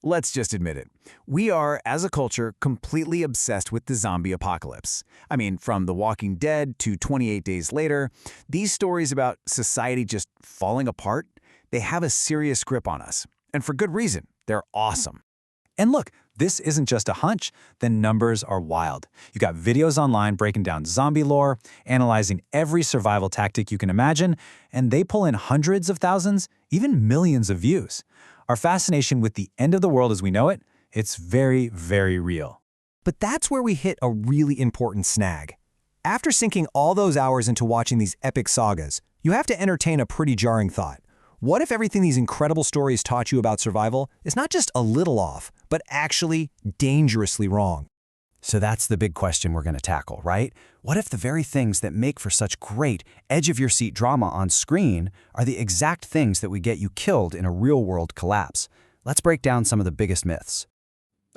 Let's just admit it. We are, as a culture, completely obsessed with the zombie apocalypse. I mean, from The Walking Dead to 28 Days Later, these stories about society just falling apart, they have a serious grip on us. And for good reason. They're awesome. And look, this isn't just a hunch, the numbers are wild. You got videos online breaking down zombie lore, analyzing every survival tactic you can imagine, and they pull in hundreds of thousands, even millions of views. Our fascination with the end of the world as we know it, it's very, very real. But that's where we hit a really important snag. After sinking all those hours into watching these epic sagas, you have to entertain a pretty jarring thought. What if everything these incredible stories taught you about survival is not just a little off, but actually dangerously wrong? So that's the big question we're going to tackle, right? What if the very things that make for such great edge-of-your-seat drama on screen are the exact things that would get you killed in a real-world collapse? Let's break down some of the biggest myths.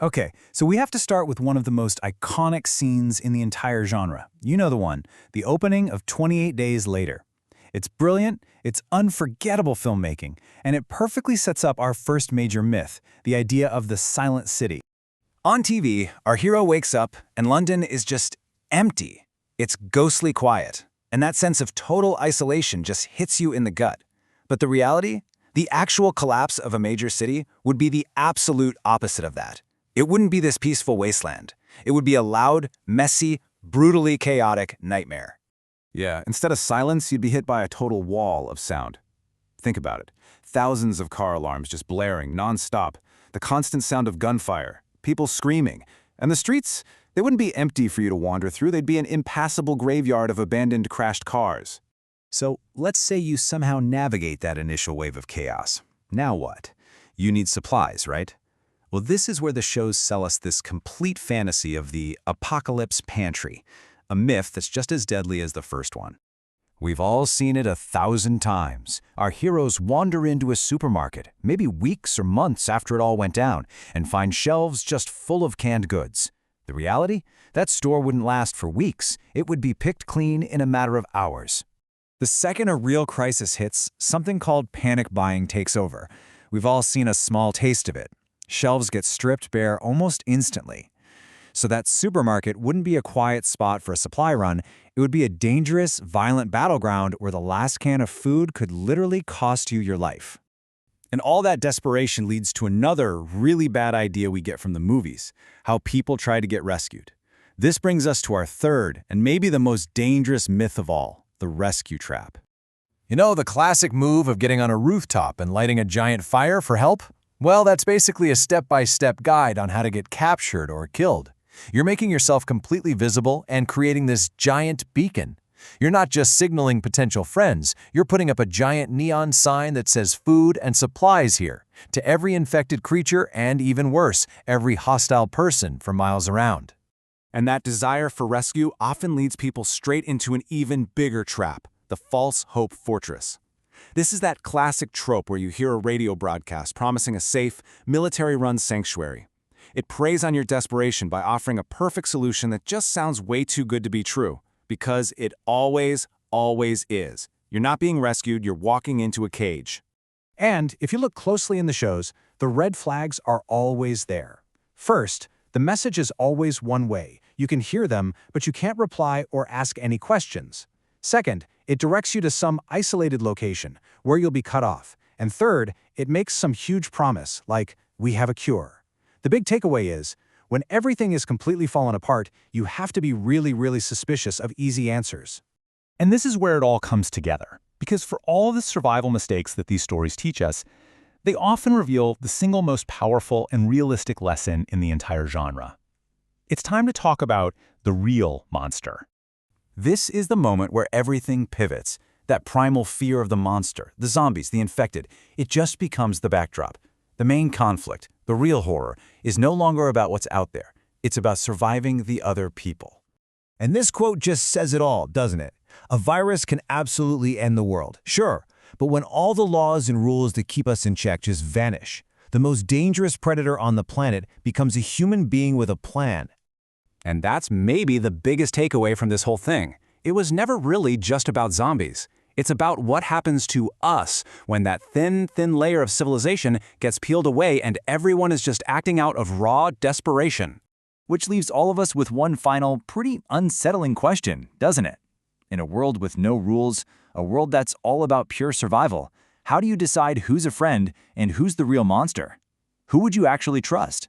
Okay, so we have to start with one of the most iconic scenes in the entire genre. You know the one, the opening of 28 Days Later. It's brilliant, it's unforgettable filmmaking, and it perfectly sets up our first major myth, the idea of the silent city. On TV, our hero wakes up and London is just empty. It's ghostly quiet, and that sense of total isolation just hits you in the gut. But the reality? The actual collapse of a major city would be the absolute opposite of that. It wouldn't be this peaceful wasteland. It would be a loud, messy, brutally chaotic nightmare. Yeah, instead of silence, you'd be hit by a total wall of sound. Think about it. Thousands of car alarms just blaring non-stop, the constant sound of gunfire, people screaming, and the streets, they wouldn't be empty for you to wander through, they'd be an impassable graveyard of abandoned crashed cars. So let's say you somehow navigate that initial wave of chaos. Now what? You need supplies, right? Well, this is where the shows sell us this complete fantasy of the apocalypse pantry, a myth that's just as deadly as the first one. We've all seen it 1,000 times. Our heroes wander into a supermarket, maybe weeks or months after it all went down, and find shelves just full of canned goods. The reality? That store wouldn't last for weeks. It would be picked clean in a matter of hours. The second a real crisis hits, something called panic buying takes over. We've all seen a small taste of it. Shelves get stripped bare almost instantly. So that supermarket wouldn't be a quiet spot for a supply run, it would be a dangerous, violent battleground where the last can of food could literally cost you your life. And all that desperation leads to another really bad idea we get from the movies, how people try to get rescued. This brings us to our third, and maybe the most dangerous myth of all, the rescue trap. You know the classic move of getting on a rooftop and lighting a giant fire for help? Well, that's basically a step-by-step guide on how to get captured or killed. You're making yourself completely visible and creating this giant beacon. You're not just signaling potential friends, you're putting up a giant neon sign that says food and supplies here, to every infected creature and even worse, every hostile person for miles around. And that desire for rescue often leads people straight into an even bigger trap, the false hope fortress. This is that classic trope where you hear a radio broadcast promising a safe, military-run sanctuary. It preys on your desperation by offering a perfect solution that just sounds way too good to be true, because it always, always is. You're not being rescued, you're walking into a cage. And if you look closely in the shows, the red flags are always there. First, the message is always one way. You can hear them, but you can't reply or ask any questions. Second, it directs you to some isolated location where you'll be cut off. And third, it makes some huge promise, like, we have a cure. The big takeaway is, when everything is completely fallen apart, you have to be really, really suspicious of easy answers. And this is where it all comes together, because for all the survival mistakes that these stories teach us, they often reveal the single most powerful and realistic lesson in the entire genre. It's time to talk about the real monster. This is the moment where everything pivots. That primal fear of the monster, the zombies, the infected, it just becomes the backdrop. The main conflict, the real horror, is no longer about what's out there. It's about surviving the other people. And this quote just says it all, doesn't it? A virus can absolutely end the world, sure, but when all the laws and rules that keep us in check just vanish, the most dangerous predator on the planet becomes a human being with a plan. And that's maybe the biggest takeaway from this whole thing. It was never really just about zombies. It's about what happens to us when that thin layer of civilization gets peeled away and everyone is just acting out of raw desperation. Which leaves all of us with one final, pretty unsettling question, doesn't it? In a world with no rules, a world that's all about pure survival, how do you decide who's a friend and who's the real monster? Who would you actually trust?